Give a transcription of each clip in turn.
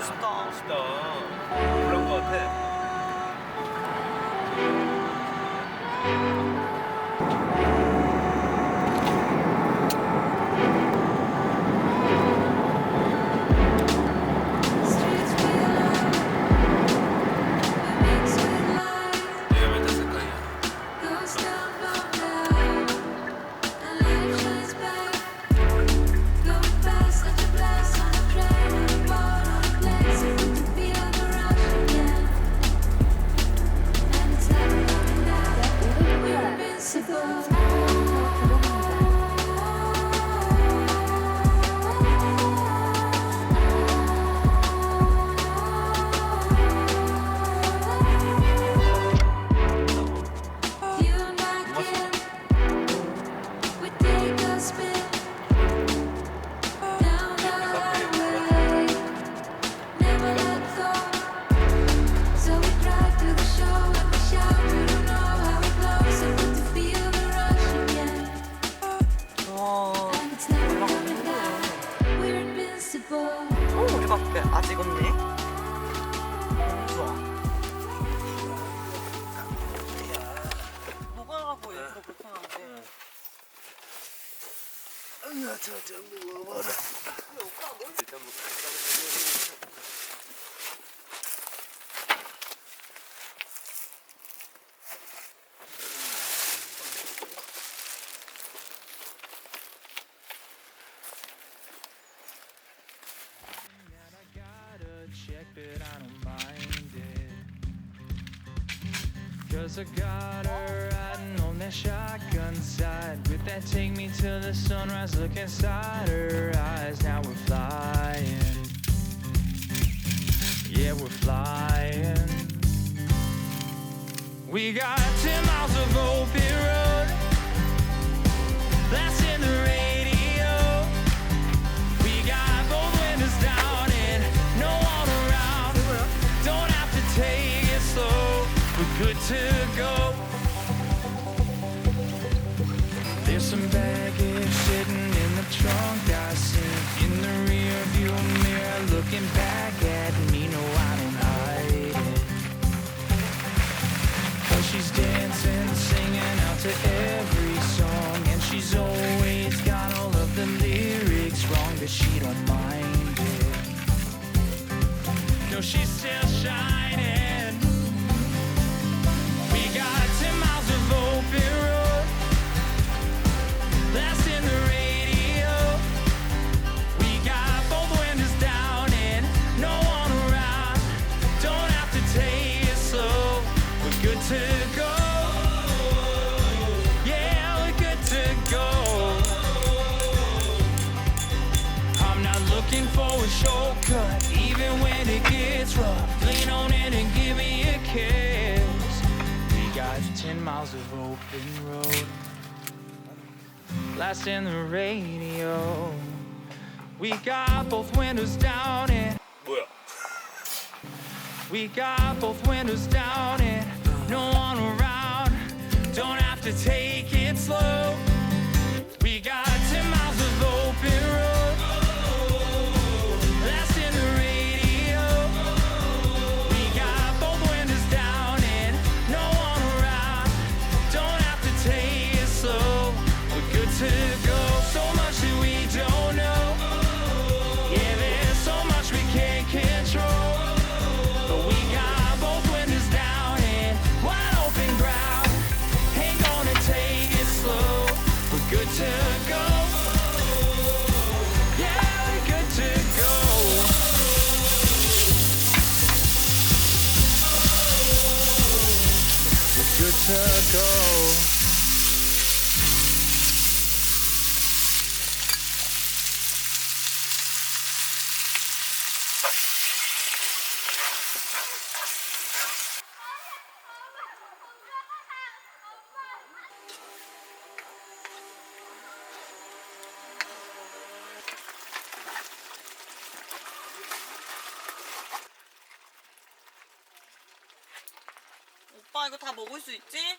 멋있다. 멋있다. 그런 거 같아. 얘가 왜 탓일까요? 와, 우리 밖에 아직 없네. 좋아. 뭐가 가고 이거 불편한데. 저먹어봐라. 일단 뭐 check, but I don't mind it. 'Cause I got her riding on that shotgun side. With that take me till the sunrise, look inside her eyes. Now we're flying. Yeah, we're flying. We got 10 miles of open road. That's in the radio. We got both windows down and no one around. Don't have to take it slow. We're good to go. There's some baggage sitting in the trunk I see. In the rear view mirror looking back at me. No, I don't hide it. 'Cause she's dancing, singing out to every song. And she's always got all of the lyrics wrong, but she don't mind it. No, she's still shining. We got 10 miles of open road. That's in the radio. We got both windows down and no one around. Don't have to take it slow. We're good to go. Yeah, we're good to go. I'm not looking for a shortcut, even when it gets rough. Lean on in and give me a kiss. We got 10 miles of open road. Last in the radio. We got both windows down and 뭐야? we got both windows down and no one around. Don't have to take it slow. We got 10 miles of open road. That's in the radio. We got both windows down and no one around. Don't have to take it slow. We're good to go. So much that we don't know. Yeah, there's so much we can't control. But we got both windows down and wide open ground. Ain't gonna take it slow. We're good to go. Yeah, we're good to go. We're good to go. 오빠 이거 다 먹을 수 있지?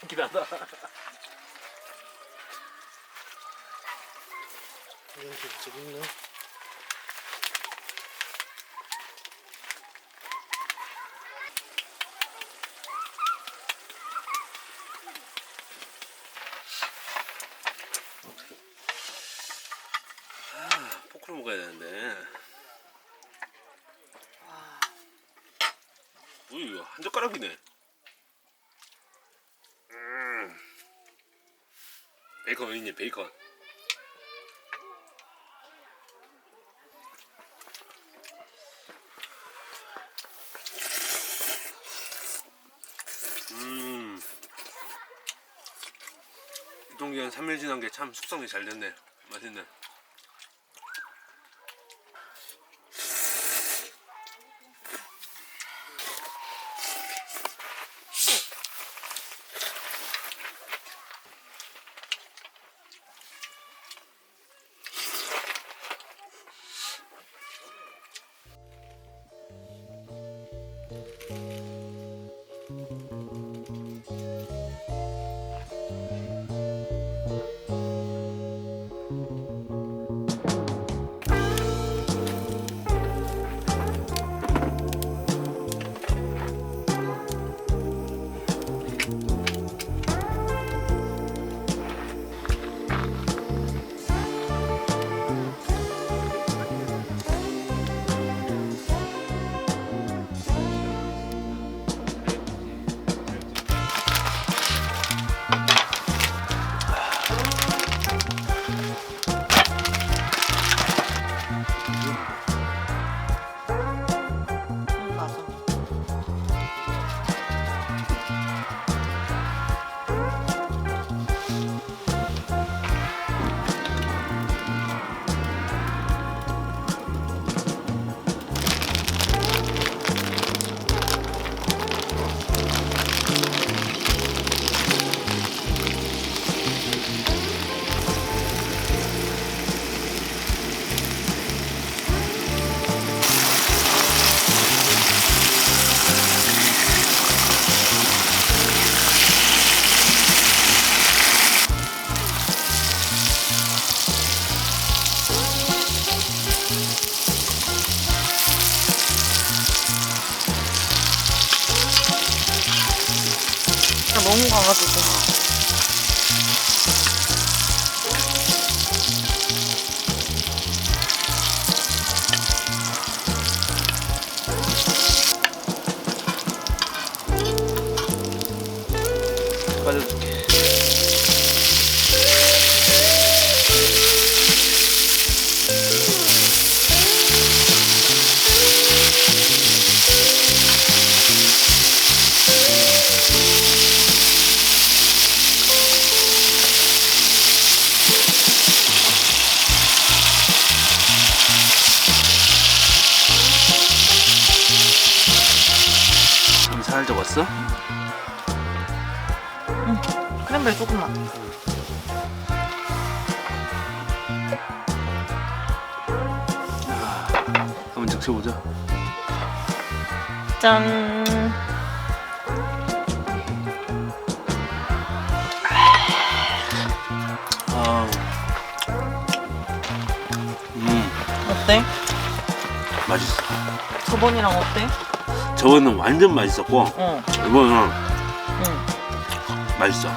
기다다. 화장실 저기 있네. 포크를 먹어야 되는데. 이거 한 젓가락이네. 베이컨 어딨니? 베이컨. 유통기한 3일 지난 게 참 숙성이 잘 됐네. 맛있네. 맞아. 너무 가가지고. 빠져줄게. 살짝 왔어? 크랜베리 조금만. 한번 적셔보자. 짠. 아, 어때? 맛있어. 저번이랑 어때? 저거는 완전 맛있었고, 응. 이거는 응. 맛있어.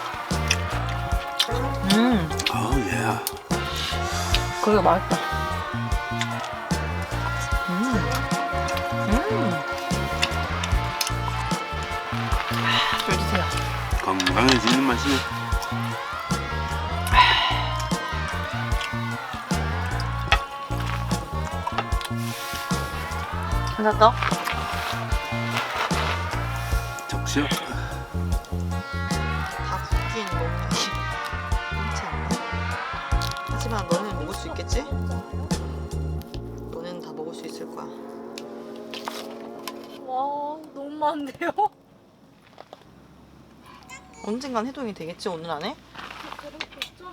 아우, 예. 그게 맛있다. 줄 주세요. 건강해지는 맛이네. 하나 더? 적셔. 다 붓긴 너무 많지 않나? 하지만 너는 먹을 수 있겠지? 너는 다 먹을 수 있을 거야. 와 너무 많네요. 언젠간 해동이 되겠지, 오늘 안에? 그렇겠죠?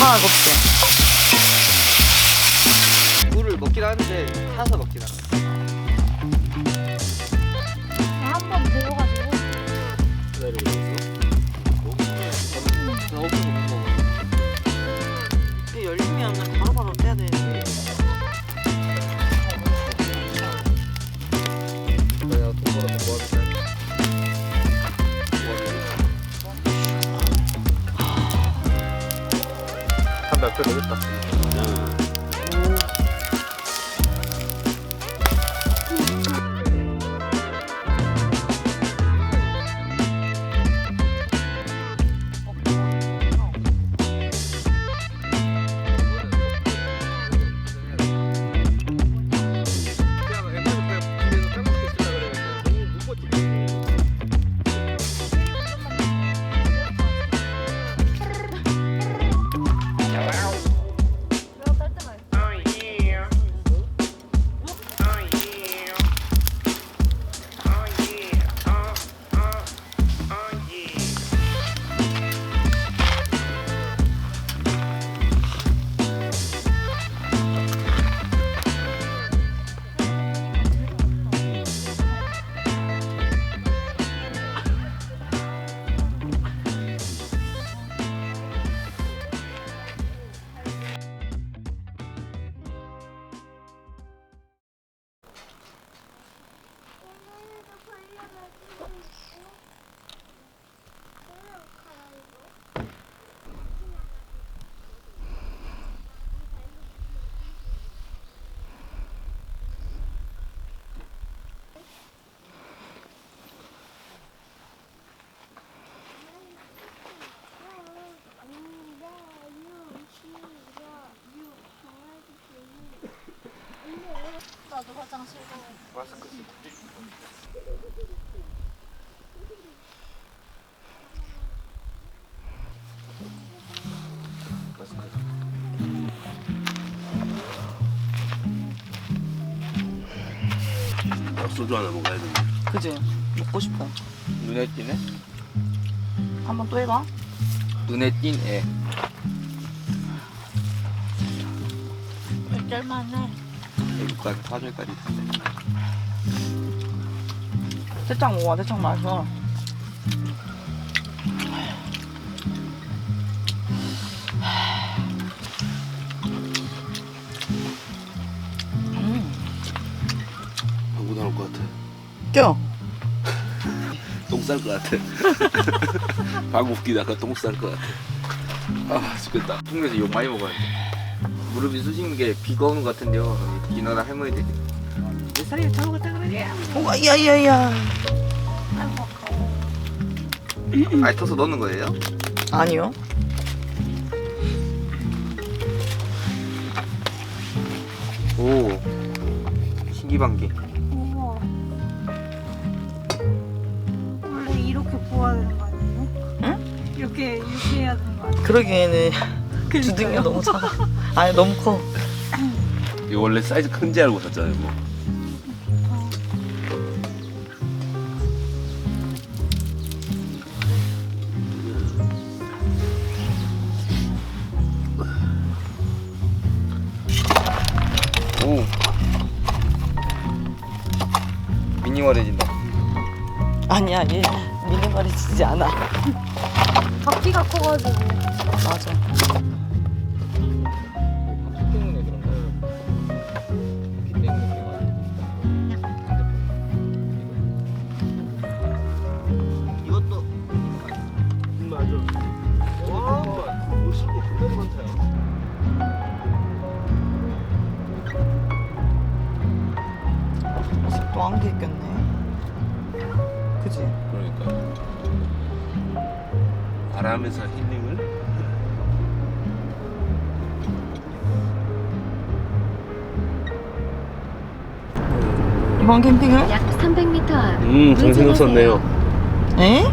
하나도 없지. 굴을 먹긴 하는데 사서 먹긴 하는. 한번 배워가지고. 기다리고 있어. 나 없어서 못 먹어. 근데 열심히 하면 바로바로 떼야 되는데. 내가 돈 벌어서 뭐 하겠다. 담배 안 펴도 됐다. 내가 딸 때가 있어. 나도 화장실 가. 마스크 쓰고. 소주 하나 먹어야 되는데. 그지? 먹고 싶어. 눈에 띄네? 한번 또 해봐. 눈에 띈 애. 짤만해. 애국가는 사절까지 있는데. 대창 먹어. 대창 마셔. 방구 나올 것 같아. 껴. 똥 쌀 것 같아. 방구 웃기다가 똥 쌀 것 같아. 아 죽겠다. 통에서 욕 많이 먹어야 돼. 무릎이 쑤시는 게 비가 오는 것 같은데요. 비나라 할머니들이. 내 살이 타고 갔다 그러냐? 오, 야야야. 아예 터서 넣는 거예요? 아니요. 오. 신기방기. 우와. 원래 이렇게 부어야 되는 거 아니에요? 응? 이렇게 해야 되는 거 아니에요? 그러기에는 주둥이가 너무 작아. 아니 너무 커. 이거 원래 사이즈 큰지 알고 샀잖아요. 뭐. 오. 미니멀해진다. 아니야 얘 미니멀해지지 않아. 바퀴가 커가지고. 맞아. 바퀴 때문에 그런 거예요. 바퀴 때문에 이것도 맞아. 와, 50개 굉장히 많다. 또 안개 있겠네. 그지? 그러니까 바람에서 힐링을. 이번 캠핑을? 약 300m 앞. 정신없었네요. 에?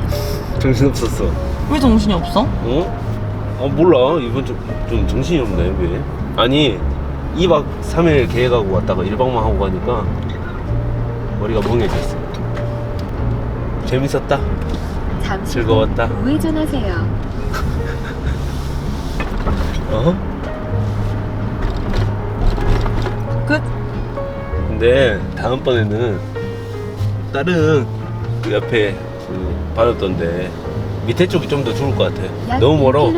정신없었어. 왜 정신이 없어? 어? 아 몰라. 이번 좀 정신이 없네. 왜? 아니 2박 3일 계획하고 왔다가 1박만 하고 가니까 머리가 멍해졌어. 재밌었다. 잠시 후 즐거웠다. 우회전하세요. 어? 끝? 근데 다음번에는 다른 그 옆에 그 받았던데 밑에 쪽이 좀 더 좋을 것 같아. 너무 멀어.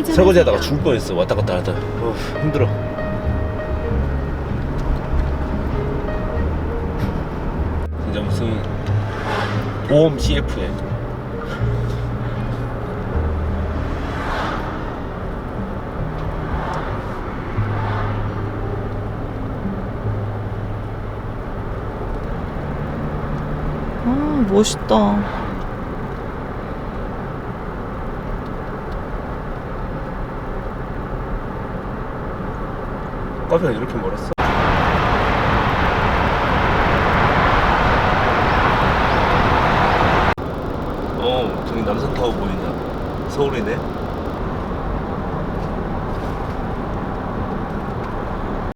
설거지하다가 죽을 뻔했어. 왔다 갔다 하다. 힘들어. 진짜 무슨 보험 CF에. 아, 멋있다. 카페가 이렇게 멀었어? 저기 남산타워 보인다. 서울이네.